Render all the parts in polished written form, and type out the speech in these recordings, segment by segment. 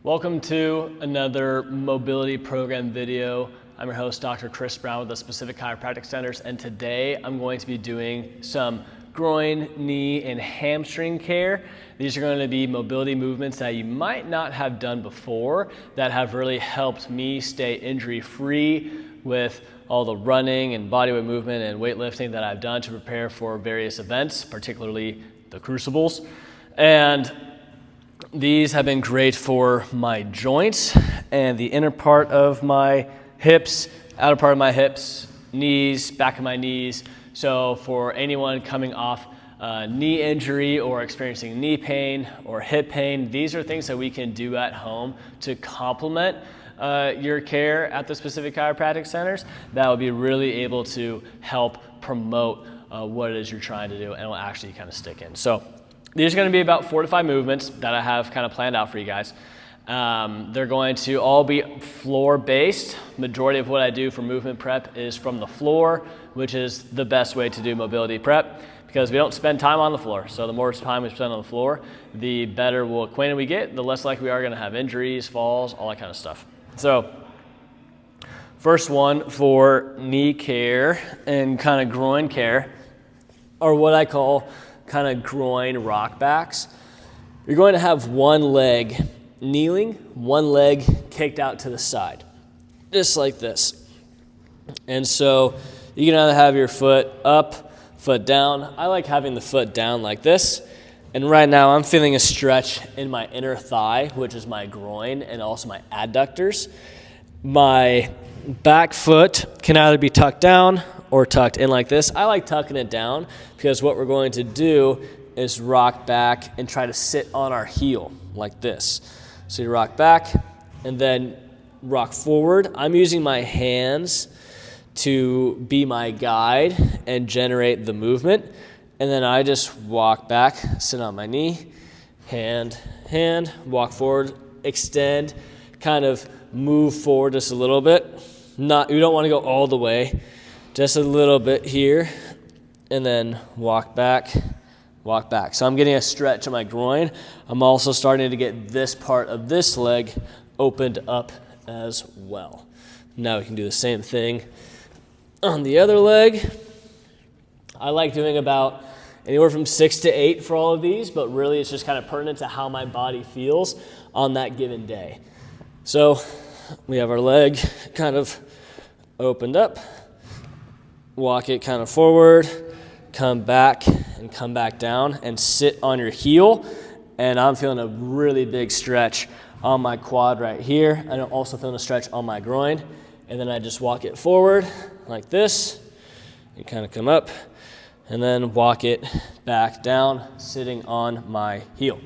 Welcome to another mobility program video. I'm your host, Dr. Chris Brown with the Specific Chiropractic Centers, and today I'm going to be doing some groin, knee, and hamstring care. These are going to be mobility movements that you might not have done before that have really helped me stay injury-free with all the running and bodyweight movement and weightlifting that I've done to prepare for various events, particularly the crucibles. And these have been great for my joints and the inner part of my hips, outer part of my hips, knees, back of my knees. So for anyone coming off knee injury or experiencing knee pain or hip pain, these are things that we can do at home to complement your care at the Specific Chiropractic Centers that will be really able to help promote what it is you're trying to do, and will actually kind of stick in. So these are going to be about 4 to 5 movements that I have kind of planned out for you guys. They're going to all be floor-based. Majority of what I do for movement prep is from the floor, which is the best way to do mobility prep because we don't spend time on the floor. So the more time we spend on the floor, the better acquainted we get, the less likely we are going to have injuries, falls, all that kind of stuff. So first one for knee care and kind of groin care are what I call kind of groin rock backs. You're going to have one leg kneeling, one leg kicked out to the side, just like this. And so you can either have your foot up, foot down. I like having the foot down like this. And right now I'm feeling a stretch in my inner thigh, which is my groin and also my adductors. My back foot can either be tucked down or tucked in like this. I like tucking it down because what we're going to do is rock back and try to sit on our heel like this. So you rock back and then rock forward. I'm using my hands to be my guide and generate the movement. And then I just walk back, sit on my knee, hand, walk forward, extend, kind of move forward just a little bit. You don't want to go all the way. Just a little bit here, and then walk back. So I'm getting a stretch in my groin. I'm also starting to get this part of this leg opened up as well. Now we can do the same thing on the other leg. I like doing about anywhere from 6 to 8 for all of these, but really it's just kind of pertinent to how my body feels on that given day. So we have our leg kind of opened up. Walk it kind of forward, come back and come back down and sit on your heel. And I'm feeling a really big stretch on my quad right here. And I'm also feeling a stretch on my groin. And then I just walk it forward like this. You kind of come up and then walk it back down, sitting on my heel.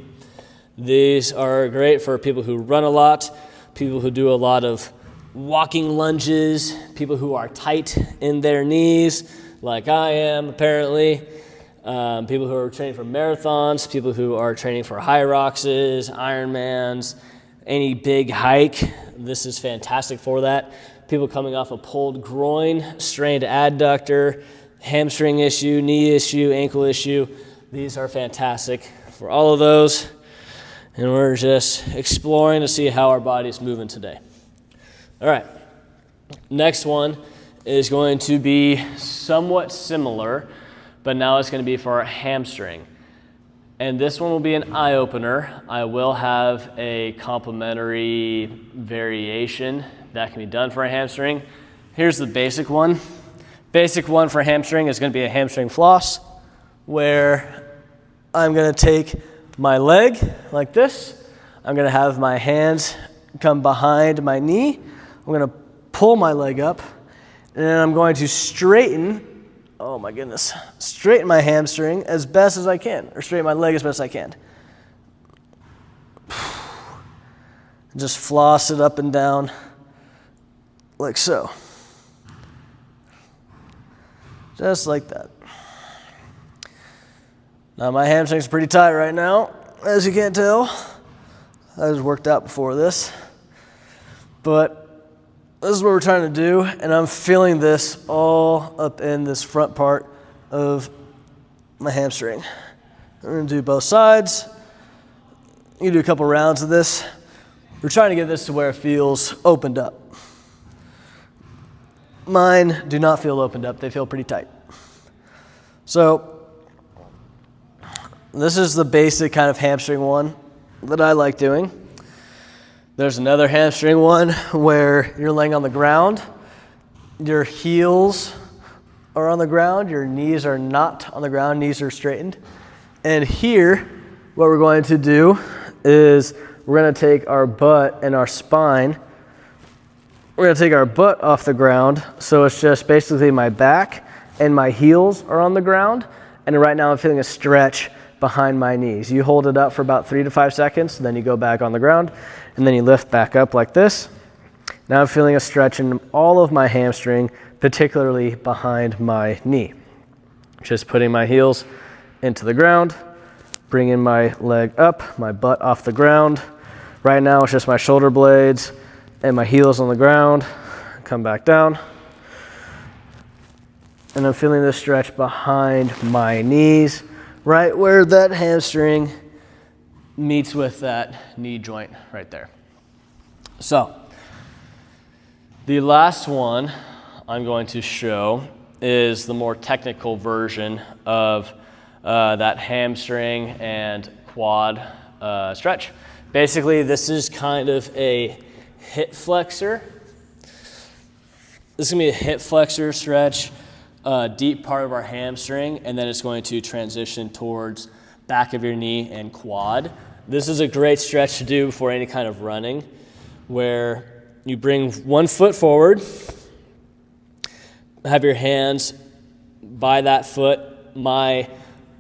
These are great for people who run a lot, people who do a lot of walking lunges, people who are tight in their knees, like I am apparently, people who are training for marathons, people who are training for high roxes, Ironmans, any big hike. This is fantastic for that. People coming off a pulled groin, strained adductor, hamstring issue, knee issue, ankle issue. These are fantastic for all of those. And we're just exploring to see how our body's moving today. All right, next one is going to be somewhat similar, but now it's going to be for our hamstring. And this one will be an eye-opener. I will have a complementary variation that can be done for a hamstring. Here's the basic one. Basic one for hamstring is going to be a hamstring floss, where I'm going to take my leg like this. I'm going to have my hands come behind my knee. I'm going to pull my leg up, and then I'm going to straighten, straighten my hamstring as best as I can, or straighten my leg as best as I can. Just floss it up and down like so. Just like that. Now my hamstring's pretty tight right now, as you can't tell. I was worked out before this. But this is what we're trying to do, and I'm feeling this all up in this front part of my hamstring. I'm going to do both sides. You can do a couple rounds of this. We're trying to get this to where it feels opened up. Mine do not feel opened up, they feel pretty tight. So this is the basic kind of hamstring one that I like doing. There's another hamstring one where you're laying on the ground, your heels are on the ground, your knees are not on the ground, knees are straightened. And here, what we're going to do is we're going to take our butt and our spine, we're going to take our butt off the ground, so it's just basically my back and my heels are on the ground, and right now I'm feeling a stretch behind my knees. You hold it up for about 3 to 5 seconds, then you go back on the ground, and then you lift back up like this. Now I'm feeling a stretch in all of my hamstring, particularly behind my knee. Just putting my heels into the ground, bringing my leg up, my butt off the ground. Right now it's just my shoulder blades and my heels on the ground. Come back down. And I'm feeling this stretch behind my knees, right where that hamstring meets with that knee joint right there. So, the last one I'm going to show is the more technical version of that hamstring and quad stretch. Basically, this is kind of a hip flexor. This is going to be a hip flexor stretch, deep part of our hamstring, and then it's going to transition towards back of your knee and quad. This is a great stretch to do before any kind of running, where you bring one foot forward, have your hands by that foot. My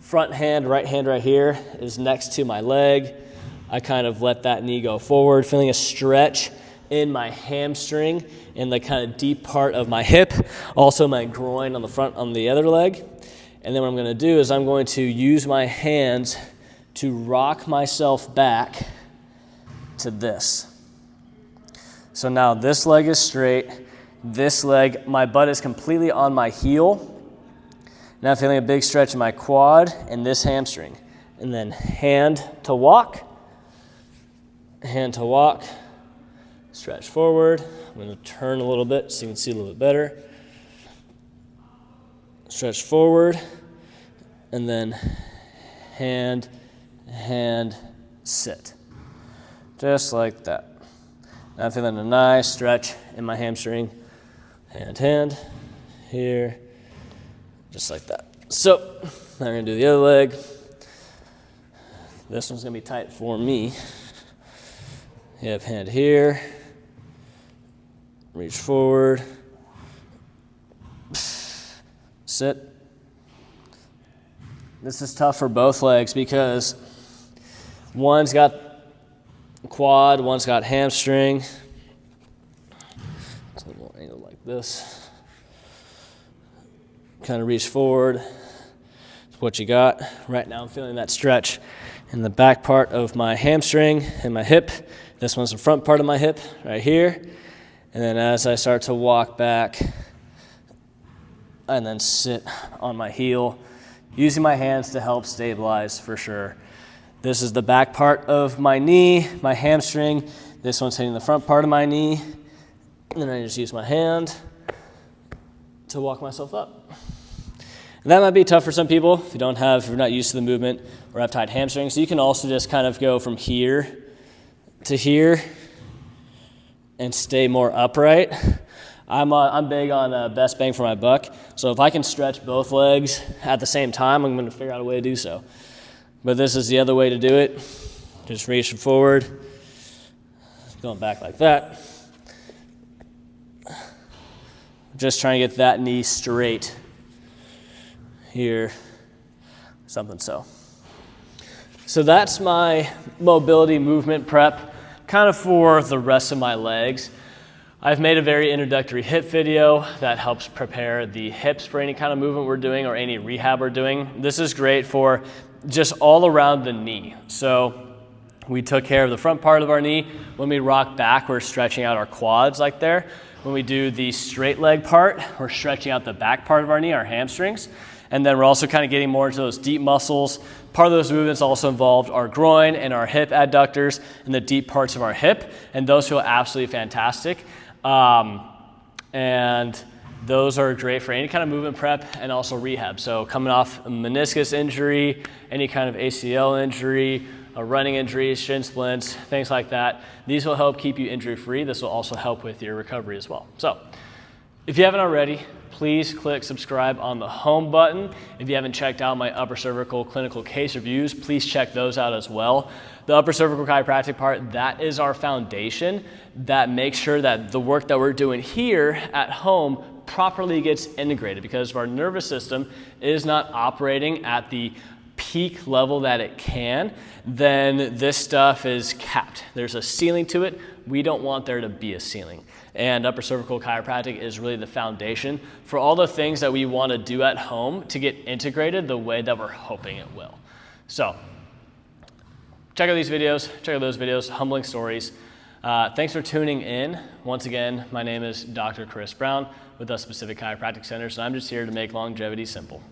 front hand, right hand right here, is next to my leg. I kind of let that knee go forward, feeling a stretch in my hamstring and the kind of deep part of my hip, also my groin on the front on the other leg. And then what I'm going to do is I'm going to use my hands to rock myself back to this. So now this leg is straight, this leg, my butt is completely on my heel. Now I'm feeling a big stretch in my quad and this hamstring. And then hand to walk, stretch forward. I'm going to turn a little bit so you can see a little bit better. Stretch forward, and then hand, sit. Just like that. Now I'm feeling a nice stretch in my hamstring. Hand, here, just like that. So, now we're going to do the other leg. This one's going to be tight for me. You have hand here, reach forward, sit. This is tough for both legs because one's got quad, one's got hamstring. It's a little angle like this. Kind of reach forward. It's what you got. Right now I'm feeling that stretch in the back part of my hamstring and my hip. This one's the front part of my hip right here. And then as I start to walk back and then sit on my heel, using my hands to help stabilize for sure. This is the back part of my knee, my hamstring. This one's hitting the front part of my knee. And then I just use my hand to walk myself up. And that might be tough for some people if you're not used to the movement or have tight hamstrings. So you can also just kind of go from here to here and stay more upright. I'm big on best bang for my buck. So if I can stretch both legs at the same time, I'm going to figure out a way to do so. But this is the other way to do it. Just reaching forward, going back like that. Just trying to get that knee straight here, something so. So that's my mobility movement prep, kind of for the rest of my legs. I've made a very introductory hip video that helps prepare the hips for any kind of movement we're doing or any rehab we're doing. This is great for just all around the knee. So we took care of the front part of our knee. When we rock back, we're stretching out our quads like there. When we do the straight leg part, we're stretching out the back part of our knee, our hamstrings. And then we're also kind of getting more into those deep muscles. Part of those movements also involved our groin and our hip adductors and the deep parts of our hip. And those feel absolutely fantastic. And those are great for any kind of movement prep and also rehab. So coming off a meniscus injury, any kind of ACL injury, a running injury, shin splints, things like that. These will help keep you injury free. This will also help with your recovery as well. So if you haven't already, please click subscribe on the home button. If you haven't checked out my upper cervical clinical case reviews, please check those out as well. The upper cervical chiropractic part, that is our foundation that makes sure that the work that we're doing here at home properly gets integrated, because if our nervous system is not operating at the peak level that it can, then this stuff is capped. There's a ceiling to it. We don't want there to be a ceiling. And upper cervical chiropractic is really the foundation for all the things that we want to do at home to get integrated the way that we're hoping it will. So check out these videos, check out those videos, humbling stories. Thanks for tuning in. Once again, my name is Dr. Chris Brown with the Specific Chiropractic Centers, and I'm just here to make longevity simple.